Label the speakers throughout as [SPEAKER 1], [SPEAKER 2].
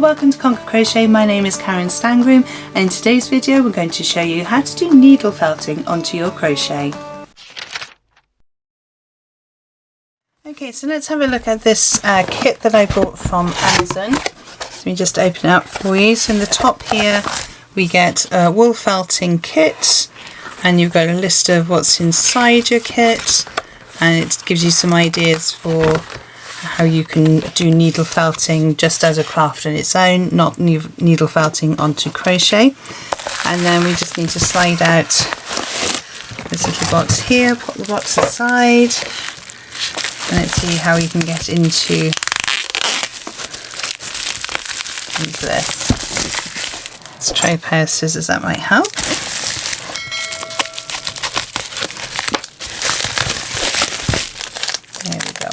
[SPEAKER 1] welcome to Conquer Crochet. My name is Karen Stangroom, and in today's video we're going to show you how to do needle felting onto your crochet. Okay, so let's have a look at this kit that I bought from Amazon. Let me just open it up for you. So in the top here we get a wool felting kit, and you've got a list of what's inside your kit, and it gives you some ideas for how you can do needle felting just as a craft on its own, not needle felting onto crochet. And then we just need to slide out this little box here, put the box aside, and let's see how we can get into this. Let's try a pair of scissors, that might help. There we go.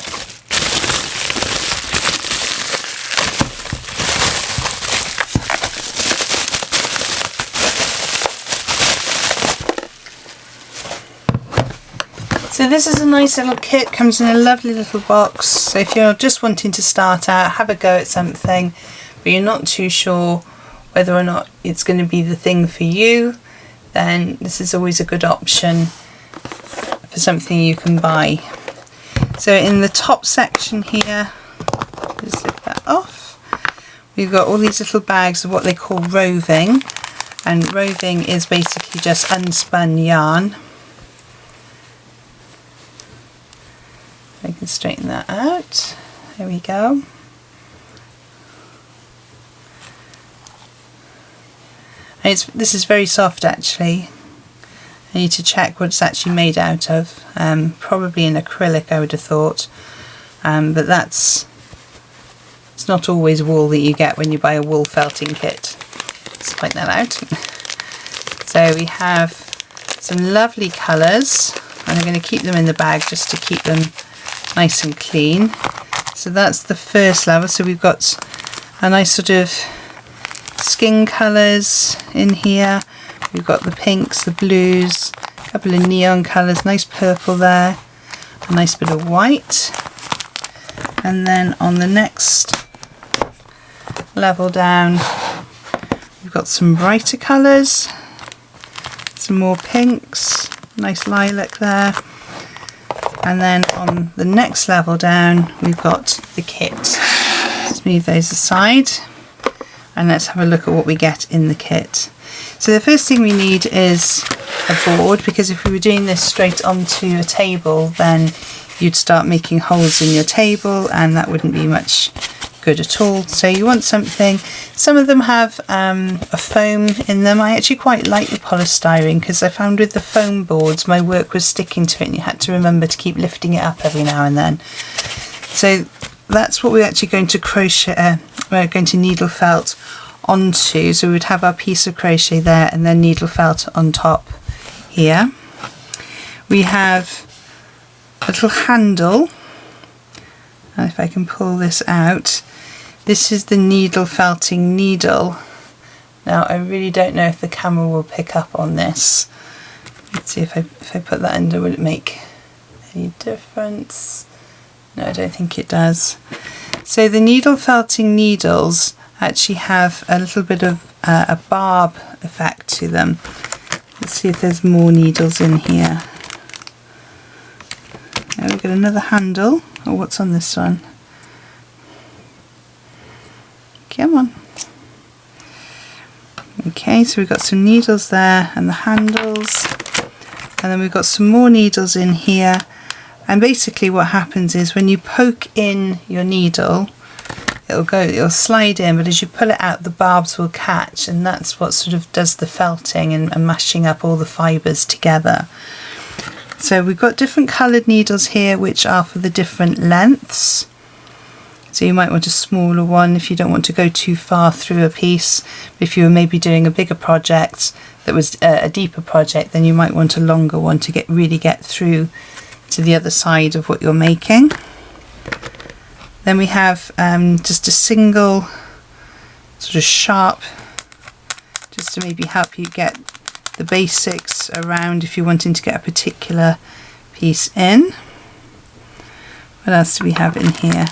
[SPEAKER 1] So this is a nice little kit, comes in a lovely little box. So if you're just wanting to start out, have a go at something, but you're not too sure whether or not it's going to be the thing for you, then this is always a good option for something you can buy. So in the top section here, just lift that off, we've got all these little bags of what they call roving, and roving is basically just unspun yarn. I can straighten that out. There we go. And this is very soft actually. I need to check what it's actually made out of. Probably an acrylic, I would have thought. But it's not always wool that you get when you buy a wool felting kit. Let's point that out. So we have some lovely colours, and I'm going to keep them in the bag just to keep them nice and clean. So that's the first level. So we've got a nice sort of skin colours in here. We've got the pinks, the blues, a couple of neon colours, nice purple there, a nice bit of white. And then on the next level down we've got some brighter colours, some more pinks, nice lilac there. And then on the next level down we've got the kit. Just move those aside and let's have a look at what we get in the kit. So the first thing we need is a board, because if we were doing this straight onto a table then you'd start making holes in your table and that wouldn't be much good at all. So you want something, some of them have a foam in them. I actually quite like the polystyrene, because I found with the foam boards my work was sticking to it and you had to remember to keep lifting it up every now and then. So that's what we're actually going to crochet, we're going to needle felt onto. So we would have our piece of crochet there and then needle felt on top here. We have a little handle, and if I can pull this out, this is the needle felting needle. Now I really don't know if the camera will pick up on this. Let's see if I put that under, will it make any difference? No, I don't think it does. So the needle felting needles actually have a little bit of a barb effect to them. Let's see if there's more needles in here. Now we've got another handle. Oh, what's on this one? Come on. Okay, so we've got some needles there and the handles, and then we've got some more needles in here. And basically what happens is when you poke in your needle, it'll slide in, but as you pull it out the barbs will catch, and that's what sort of does the felting and mashing up all the fibres together. So we've got different coloured needles here which are for the different lengths. So you might want a smaller one if you don't want to go too far through a piece. If you were maybe doing a bigger project that was a deeper project, then you might want a longer one to really get through to the other side of what you're making. Then we have just a single sort of sharp, just to maybe help you get the basics around if you're wanting to get a particular piece in. What else do we have in here?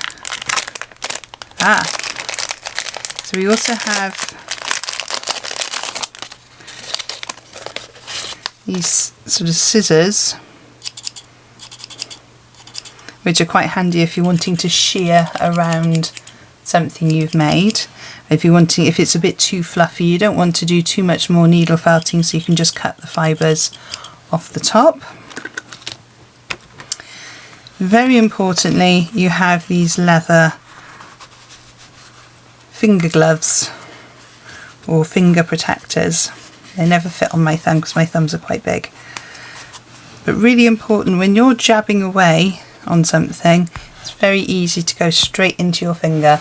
[SPEAKER 1] So we also have these sort of scissors, which are quite handy if you're wanting to shear around something you've made. If it's a bit too fluffy, you don't want to do too much more needle felting, so you can just cut the fibres off the top. Very importantly, you have these leather finger gloves or finger protectors. They never fit on my thumb because my thumbs are quite big. But really important, when you're jabbing away on something, it's very easy to go straight into your finger,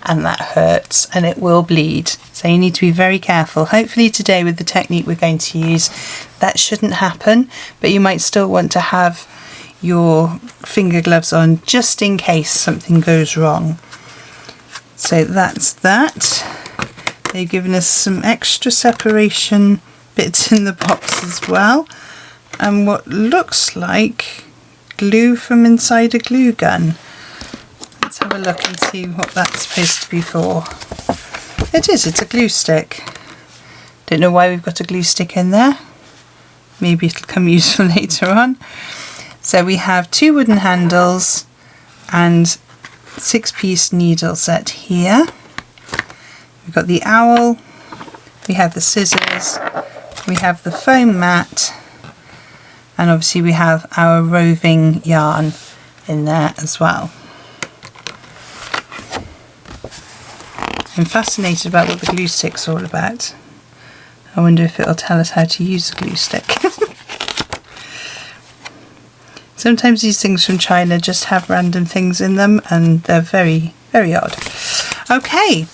[SPEAKER 1] and that hurts and it will bleed. So you need to be very careful. Hopefully today, with the technique we're going to use, that shouldn't happen, but you might still want to have your finger gloves on just in case something goes wrong. So that's that. They've given us some extra separation bits in the box as well, and what looks like glue from inside a glue gun. Let's have a look and see what that's supposed to be for. It's a glue stick. Don't know why we've got a glue stick in there. Maybe it'll come useful later on. So we have 2 wooden handles and 6-piece needle set here. We've got the owl, we have the scissors, we have the foam mat, and obviously we have our roving yarn in there as well. I'm fascinated about what the glue stick's all about. I wonder if it'll tell us how to use a glue stick. Sometimes these things from China just have random things in them, and they're very, very odd. Okay,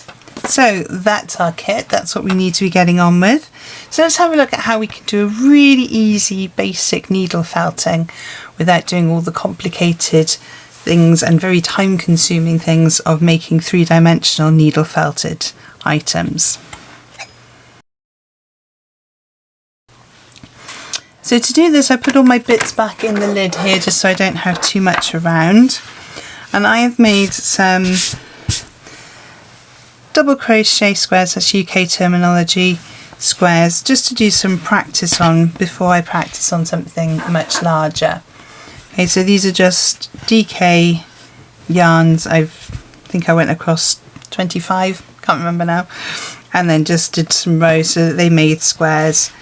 [SPEAKER 1] so that's our kit. That's what we need to be getting on with. So let's have a look at how we can do a really easy basic needle felting without doing all the complicated things and very time consuming things of making 3-dimensional needle felted items. So to do this, I put all my bits back in the lid here just so I don't have too much around, and I have made some double crochet squares, that's UK terminology, squares, just to do some practice on before I practice on something much larger. Okay, so these are just DK yarns. I think I went across 25, can't remember now, and then just did some rows so that they made squares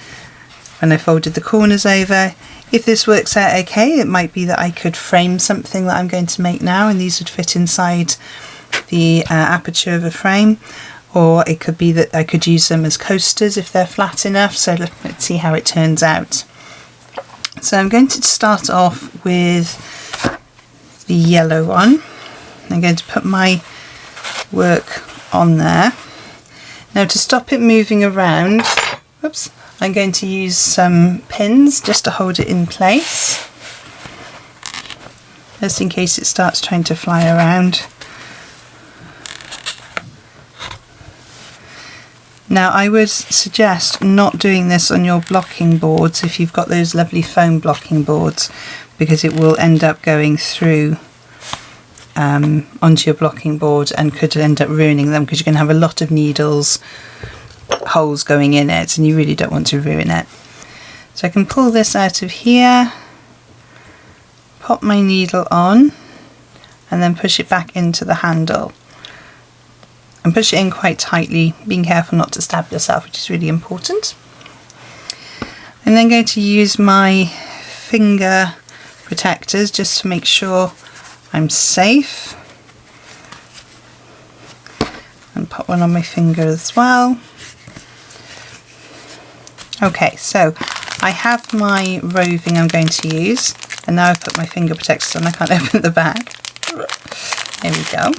[SPEAKER 1] when I folded the corners over. If this works out okay, it might be that I could frame something that I'm going to make now, and these would fit inside the aperture of a frame, or it could be that I could use them as coasters if they're flat enough. So let's see how it turns out. So I'm going to start off with the yellow one. I'm going to put my work on there. Now, to stop it moving around, whoops, I'm going to use some pins just to hold it in place, just in case it starts trying to fly around. Now, I would suggest not doing this on your blocking boards if you've got those lovely foam blocking boards, because it will end up going through onto your blocking board and could end up ruining them, because you're going to have a lot of needles, holes going in it, and you really don't want to ruin it. So I can pull this out of here, pop my needle on, and then push it back into the handle. And push it in quite tightly, being careful not to stab yourself, which is really important. I'm then going to use my finger protectors just to make sure I'm safe. And put one on my finger as well. Okay, so I have my roving I'm going to use, and now I've put my finger protectors on. I can't open the bag. There we go.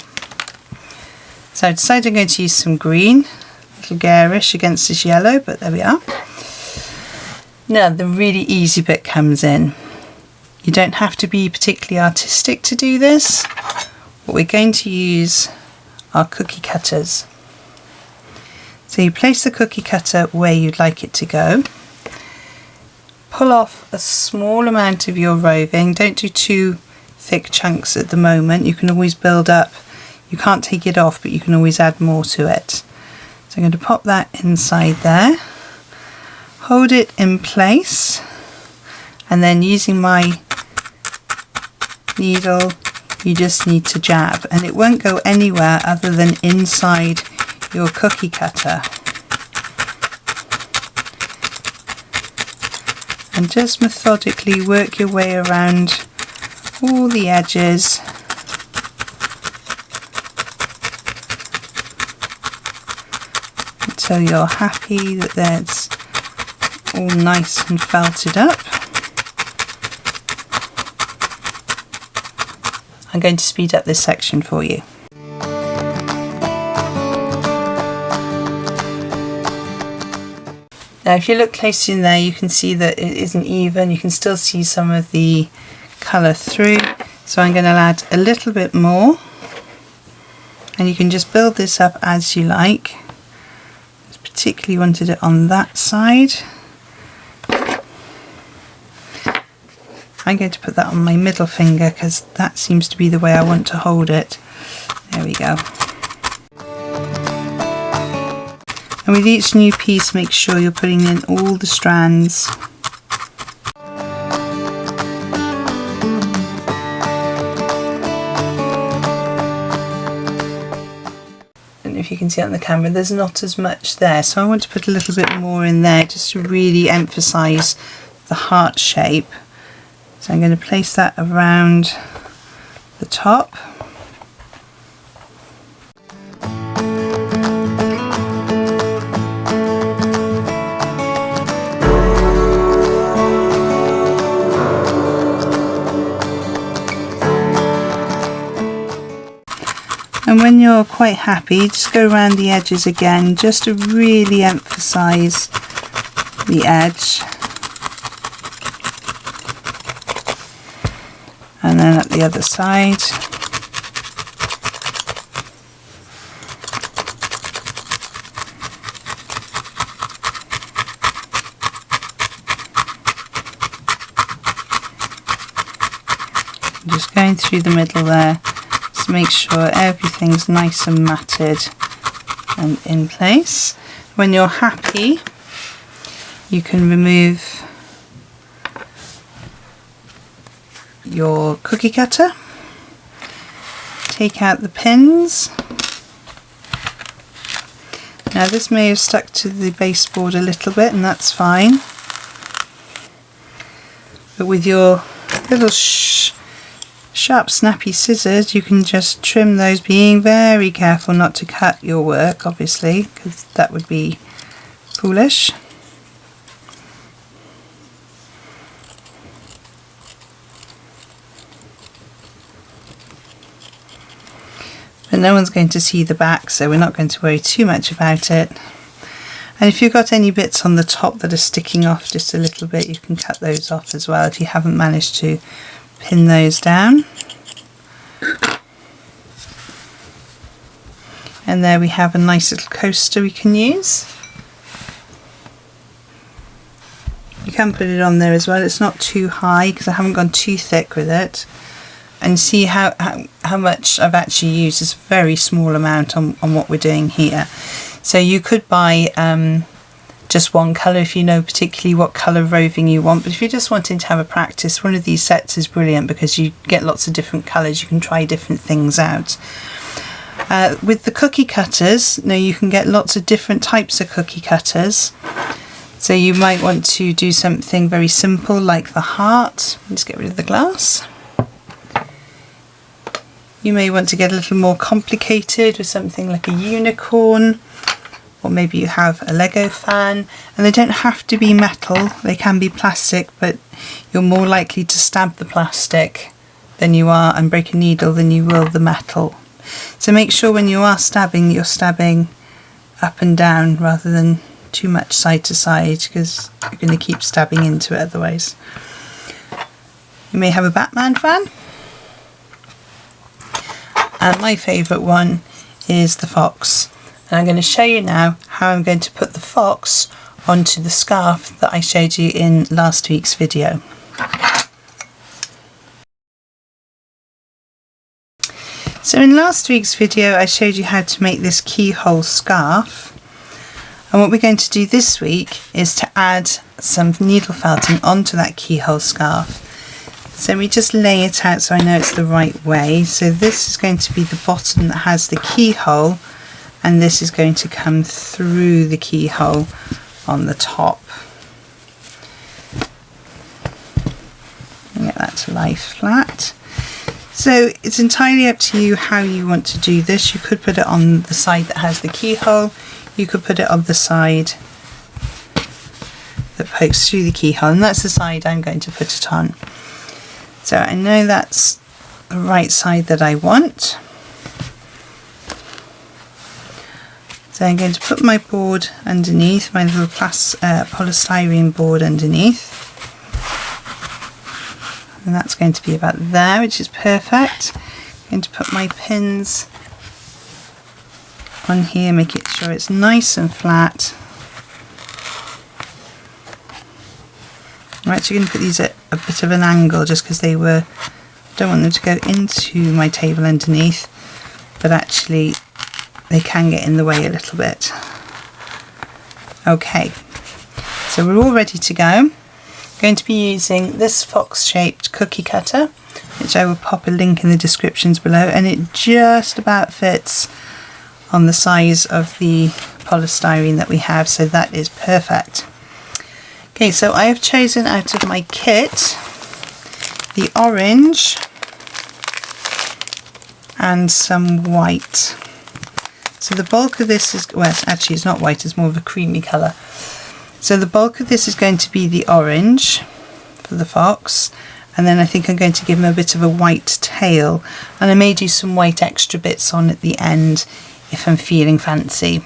[SPEAKER 1] So I decided I'm going to use some green, a little garish against this yellow, but there we are. Now the really easy bit comes in. You don't have to be particularly artistic to do this. What we're going to use are cookie cutters. So you place the cookie cutter where you'd like it to go. Pull off a small amount of your roving. Don't do too thick chunks at the moment. You can always build up You can't take it off, but you can always add more to it. So I'm going to pop that inside there, hold it in place, and then using my needle you just need to jab, and it won't go anywhere other than inside your cookie cutter. And just methodically work your way around all the edges until you're happy that that's all nice and felted up. I'm going to speed up this section for you. Now if you look closely in there, you can see that it isn't even. You can still see some of the colour through, so I'm going to add a little bit more, and you can just build this up as you like. I particularly wanted it on that side. I'm going to put that on my middle finger because that seems to be the way I want to hold it. There we go. And with each new piece, make sure you're putting in all the strands. And if you can see on the camera, there's not as much there, so I want to put a little bit more in there just to really emphasize the heart shape. So I'm going to place that around the top. And when you're quite happy, just go around the edges again, just to really emphasize the edge. And then at the other side. Just going through the middle there, just make sure everything's nice and matted and in place. When you're happy, you can remove your cookie cutter, take out the pins. Now this may have stuck to the baseboard a little bit, and that's fine, but with your little sharp snappy scissors you can just trim those, being very careful not to cut your work obviously, because that would be foolish. But no one's going to see the back, so we're not going to worry too much about it. And if you've got any bits on the top that are sticking off just a little bit, you can cut those off as well if you haven't managed to pin those down. And there we have a nice little coaster we can use. You can put it on there as well. It's not too high because I haven't gone too thick with it. And see how much I've actually used. Is a very small amount on what we're doing here. So you could buy just one colour if you know particularly what colour roving you want, but if you're just wanting to have a practice, one of these sets is brilliant because you get lots of different colours, you can try different things out. With the cookie cutters, now you can get lots of different types of cookie cutters, so you might want to do something very simple like the heart. Let's get rid of the glass. You may want to get a little more complicated with something like a unicorn, or maybe you have a Lego fan, and they don't have to be metal, they can be plastic, but you're more likely to stab the plastic than you are and break a needle than you will the metal. So make sure when you are stabbing, you're stabbing up and down rather than too much side to side, because you're going to keep stabbing into it otherwise. You may have a Batman fan. And my favourite one is the fox. And I'm going to show you now how I'm going to put the fox onto the scarf that I showed you in last week's video. So So in last week's video I showed you how to make this keyhole scarf, and what we're going to do this week is to add some needle felting onto that keyhole scarf. So we just lay it out so I know it's the right way. So this is going to be the bottom that has the keyhole, and this is going to come through the keyhole on the top. Get that to lie flat. So it's entirely up to you how you want to do this. You could put it on the side that has the keyhole, you could put it on the side that pokes through the keyhole, and that's the side I'm going to put it on. So I know that's the right side that I want. So I'm going to put my board underneath, my little polystyrene board underneath. And that's going to be about there, which is perfect. I'm going to put my pins on here, make it sure it's nice and flat. I'm actually going to put these at a bit of an angle just because I don't want them to go into my table underneath, but actually they can get in the way a little bit. Okay, so we're all ready to go. Going to be using this fox shaped cookie cutter, which I will pop a link in the descriptions below, and it just about fits on the size of the polystyrene that we have, so that is perfect. Okay, so I have chosen out of my kit the orange and some white. So the bulk of this is, well actually it's not white, it's more of a creamy colour. So the bulk of this is going to be the orange for the fox, and then I think I'm going to give him a bit of a white tail, and I may do some white extra bits on at the end if I'm feeling fancy.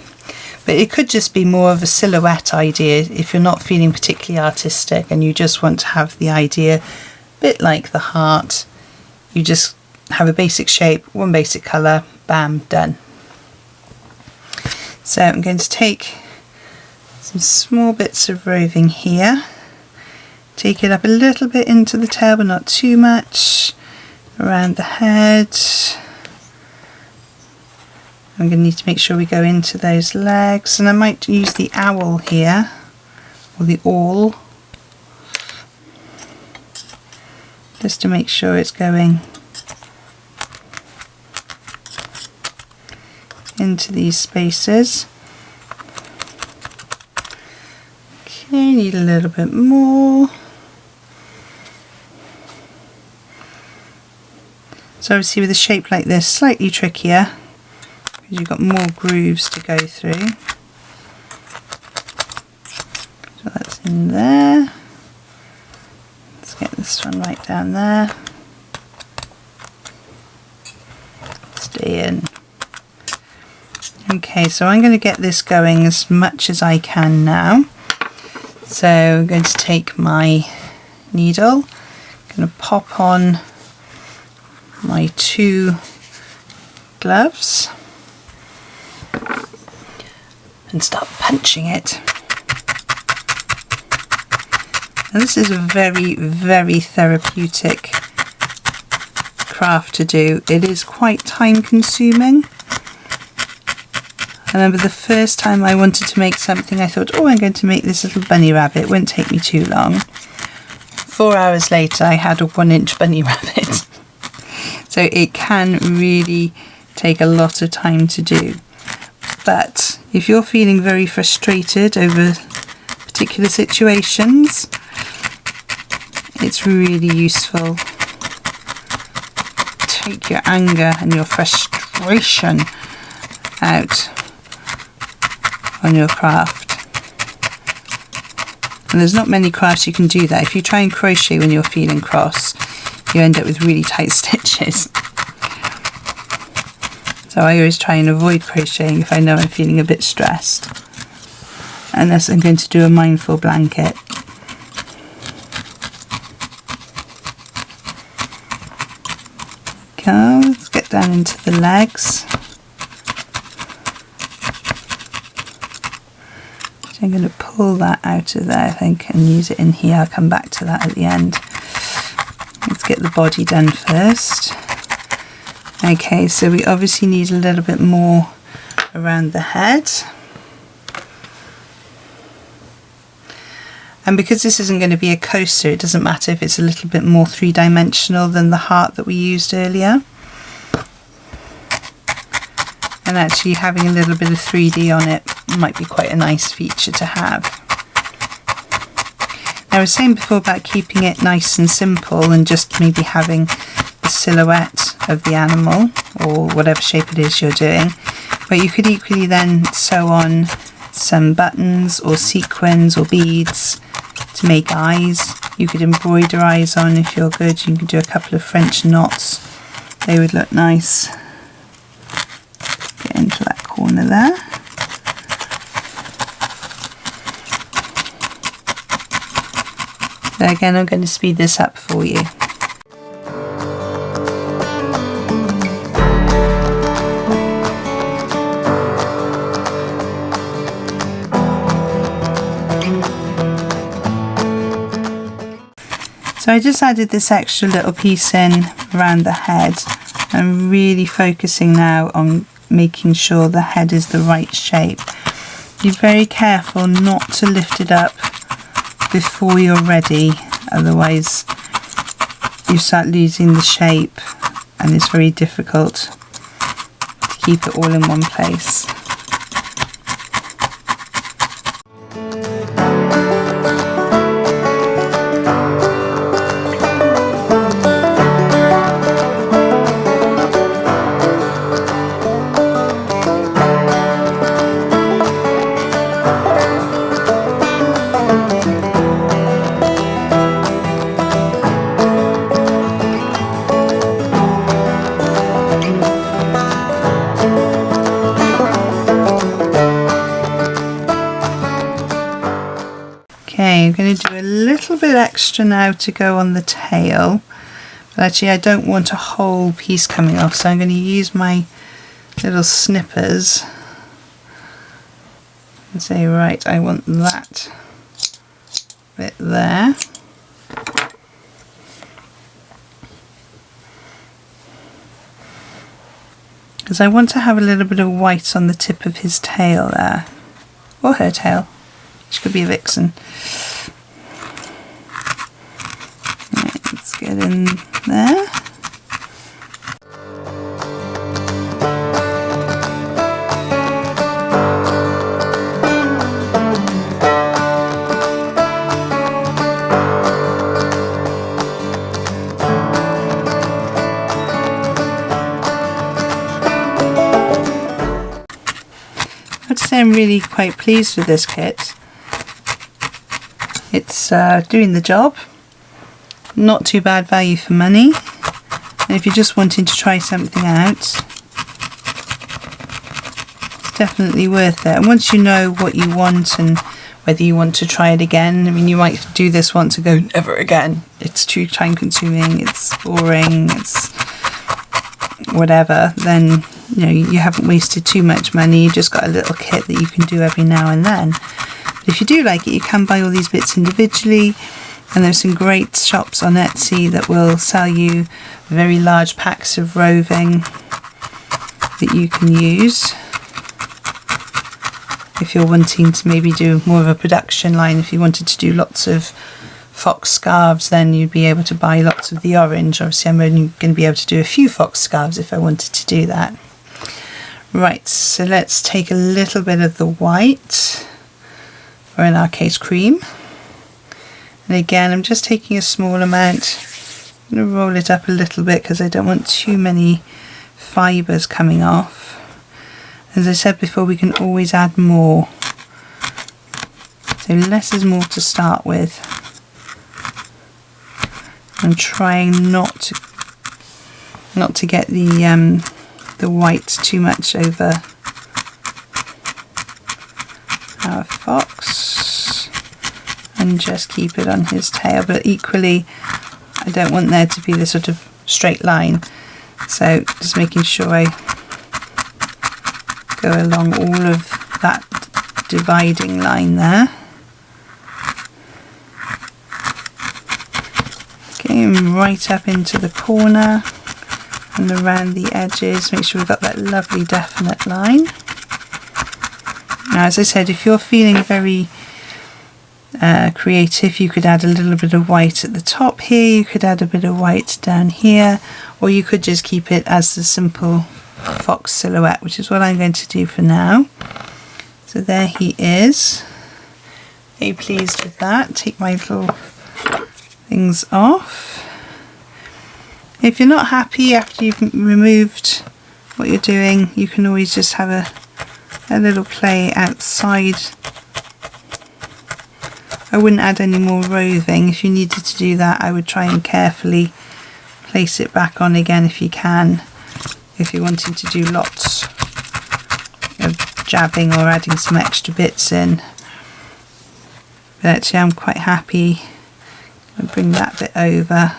[SPEAKER 1] But it could just be more of a silhouette idea if you're not feeling particularly artistic and you just want to have the idea, a bit like the heart. You just have a basic shape, one basic colour, bam, done. So I'm going to take some small bits of roving here, take it up a little bit into the tail but not too much, around the head. I'm going to need to make sure we go into those legs, and I might use the owl here, or the awl, just to make sure it's going into these spaces. Okay, need a little bit more. So obviously with a shape like this, slightly trickier because you've got more grooves to go through. So that's in there. Let's get this one right down there. Stay in. Okay, so I'm going to get this going as much as I can now. So I'm going to take my needle, I'm going to pop on my 2 gloves and start punching it. Now this is a very, very therapeutic craft to do. It is quite time consuming. I remember the first time I wanted to make something, I thought, oh, I'm going to make this little bunny rabbit. It won't take me too long. 4 hours later, I had a 1-inch bunny rabbit. So it can really take a lot of time to do. But if you're feeling very frustrated over particular situations, it's really useful. Take your anger and your frustration out on your craft. And there's not many crafts you can do that. If you try and crochet when you're feeling cross, you end up with really tight stitches. So I always try and avoid crocheting if I know I'm feeling a bit stressed, unless I'm going to do a mindful blanket. Okay, let's get down into the legs. So I'm going to pull that out of there, I think, and use it in here. I'll come back to that at the end. Let's get the body done first. Okay, so we obviously need a little bit more around the head. And because this isn't going to be a coaster, it doesn't matter if it's a little bit more three-dimensional than the heart that we used earlier. And actually having a little bit of 3D on it might be quite a nice feature to have. Now I was saying before about keeping it nice and simple and just maybe having the silhouette of the animal or whatever shape it is you're doing, but you could equally then sew on some buttons or sequins or beads to make eyes. You could embroider eyes on if you're good. You could do a couple of French knots. They would look nice. Get into that corner there. So again, I'm going to speed this up for you. So I just added this extra little piece in around the head. I'm really focusing now on making sure the head is the right shape. Be very careful not to lift it up before you're ready, otherwise you start losing the shape and it's very difficult to keep it all in one place. Okay, I'm going to do a little bit extra now to go on the tail, but actually I don't want a whole piece coming off, so I'm going to use my little snippers and say, right, I want that bit there. Because I want to have a little bit of white on the tip of his tail there, or her tail. She could be a vixen. Right, let's get in there. I have to say I'm really quite pleased with this kit. It's doing the job, not too bad value for money, and if you're just wanting to try something out, it's definitely worth it. And once you know what you want and whether you want to try it again, I mean, you might do this once and go, never again, it's too time consuming, it's boring, it's whatever, then you know you haven't wasted too much money, you just got a little kit that you can do every now and then. If you do like it, you can buy all these bits individually, and there's some great shops on Etsy that will sell you very large packs of roving that you can use if you're wanting to maybe do more of a production line. If you wanted to do lots of fox scarves, then you'd be able to buy lots of the orange. Obviously I'm only going to be able to do a few fox scarves if I wanted to do that. Right, so let's take a little bit of the white, or in our case cream, and again I'm just taking a small amount. I'm going to roll it up a little bit because I don't want too many fibres coming off. As I said before, we can always add more, so less is more to start with. I'm trying not to get the white too much over our fox, and just keep it on his tail, but equally I don't want there to be the sort of straight line, so just making sure I go along all of that dividing line there. Okay, and right up into the corner, and around the edges, make sure we've got that lovely definite line. Now, as I said, if you're feeling very creative, you could add a little bit of white at the top here, you could add a bit of white down here, or you could just keep it as the simple fox silhouette, which is what I'm going to do for now. So there he is. Very pleased with that. Take my little things off. If you're not happy after you've removed what you're doing, you can always just have a little play outside. I wouldn't add any more roving. If you needed to do that, I would try and carefully place it back on again if you can, if you're wanting to do lots of jabbing or adding some extra bits in. But actually I'm quite happy. I'll bring that bit over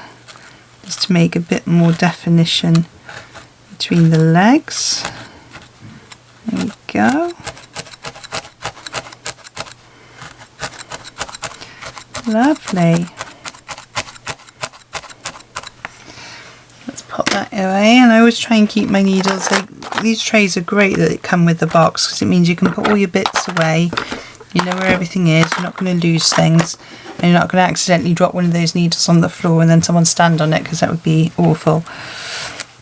[SPEAKER 1] just to make a bit more definition between the legs. There we go. Lovely. Let's pop that away, and I always try and keep my needles, these trays are great that they come with the box because it means you can put all your bits away, you know where everything is, you're not going to lose things, and you're not going to accidentally drop one of those needles on the floor and then someone stand on it, because that would be awful.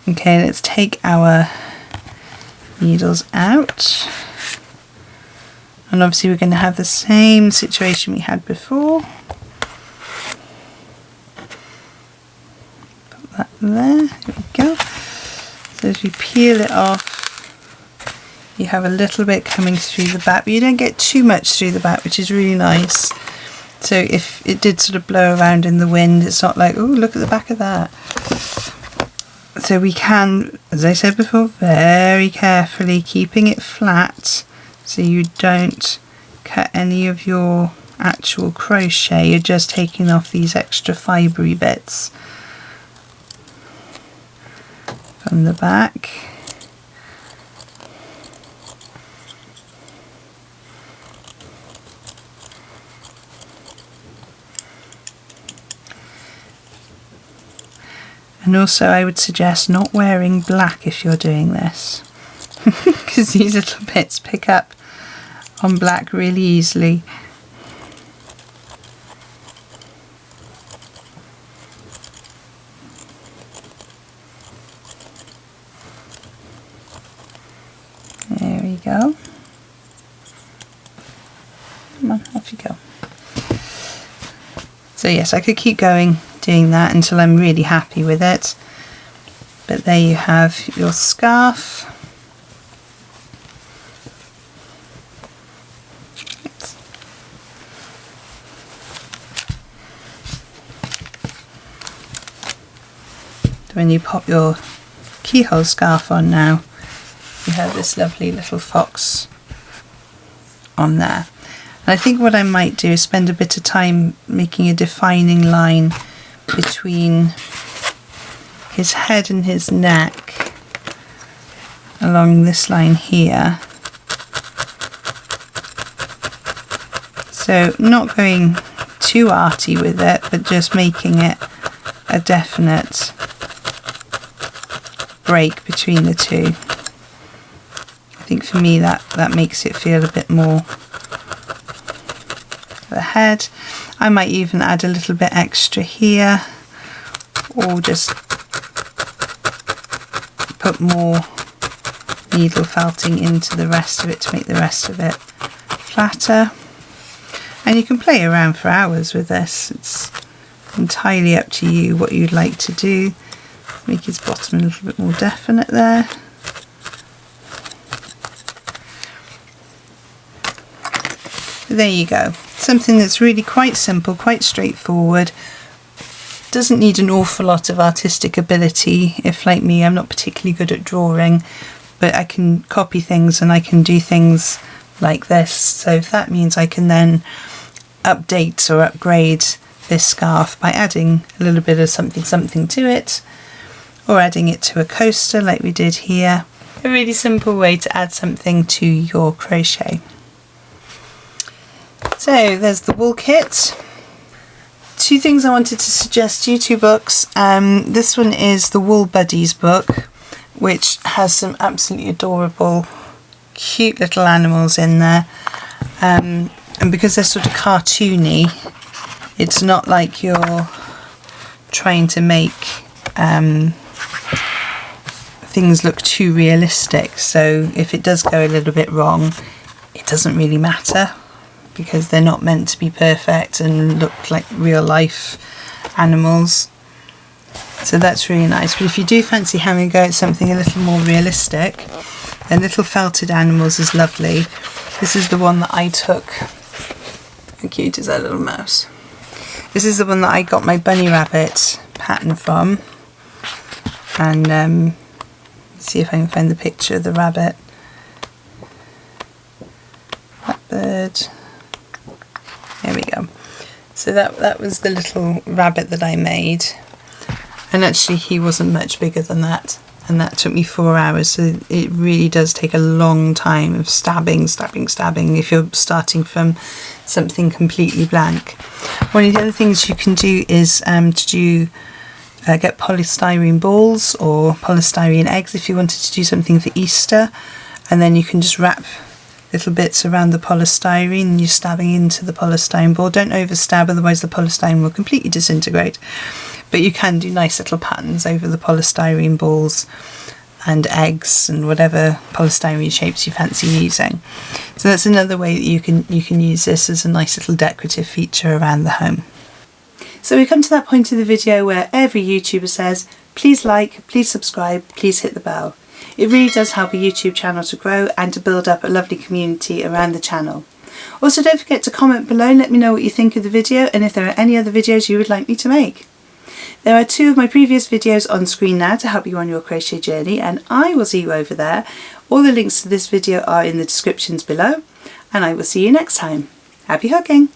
[SPEAKER 1] Okay, let's take our needles out, and obviously we're going to have the same situation we had before. Put that there, there we go. So as you peel it off, you have a little bit coming through the back, but you don't get too much through the back, which is really nice. So if it did sort of blow around in the wind, it's not like, oh, look at the back of that. So we can, as I said before, very carefully keeping it flat so you don't cut any of your actual crochet, you're just taking off these extra fibery bits from the back. And also I would suggest not wearing black if you're doing this, because these little bits pick up on black really easily. There we go. Come on, off you go. So yes, I could keep going doing that until I'm really happy with it, but there you have your scarf. When you pop your keyhole scarf on now, you have this lovely little fox on there. And I think what I might do is spend a bit of time making a defining line between his head and his neck along this line here. So not going too arty with it, but just making it a definite break between the two. I think for me that makes it feel a bit more the head. I might even add a little bit extra here, or just put more needle felting into the rest of it to make the rest of it flatter. And you can play around for hours with this, it's entirely up to you what you'd like to do. Make his bottom a little bit more definite there. There you go. Something that's really quite simple, quite straightforward. Doesn't need an awful lot of artistic ability. If, like me, I'm not particularly good at drawing, but I can copy things and I can do things like this. So if that means I can then update or upgrade this scarf by adding a little bit of something to it, or adding it to a coaster like we did here. A really simple way to add something to your crochet. So there's the wool kit. Two things I wanted to suggest you, two books. This one is the Wool Buddies book, which has some absolutely adorable, cute little animals in there. And because they're sort of cartoony, it's not like you're trying to make things look too realistic. So if it does go a little bit wrong, it doesn't really matter, because they're not meant to be perfect and look like real life animals. So that's really nice. But if you do fancy having a go at something a little more realistic, then Little Felted Animals is lovely. This is the one that I took. How cute is that little mouse? This is the one that I got my bunny rabbit pattern from. And let's see if I can find the picture of the rabbit. That bird. There we go. So that was the little rabbit that I made, and actually he wasn't much bigger than that, and that took me 4 hours. So it really does take a long time of stabbing if you're starting from something completely blank. One of the other things you can do is get polystyrene balls or polystyrene eggs if you wanted to do something for Easter, and then you can just wrap little bits around the polystyrene and you're stabbing into the polystyrene ball. Don't overstab, otherwise the polystyrene will completely disintegrate. But you can do nice little patterns over the polystyrene balls and eggs and whatever polystyrene shapes you fancy using. So that's another way that you can use this as a nice little decorative feature around the home. So we come to that point of the video where every YouTuber says, please like, please subscribe, please hit the bell. It really does help a YouTube channel to grow and to build up a lovely community around the channel. Also, don't forget to comment below and let me know what you think of the video and if there are any other videos you would like me to make. There are 2 of my previous videos on screen now to help you on your crochet journey, and I will see you over there. All the links to this video are in the descriptions below, and I will see you next time. Happy hooking!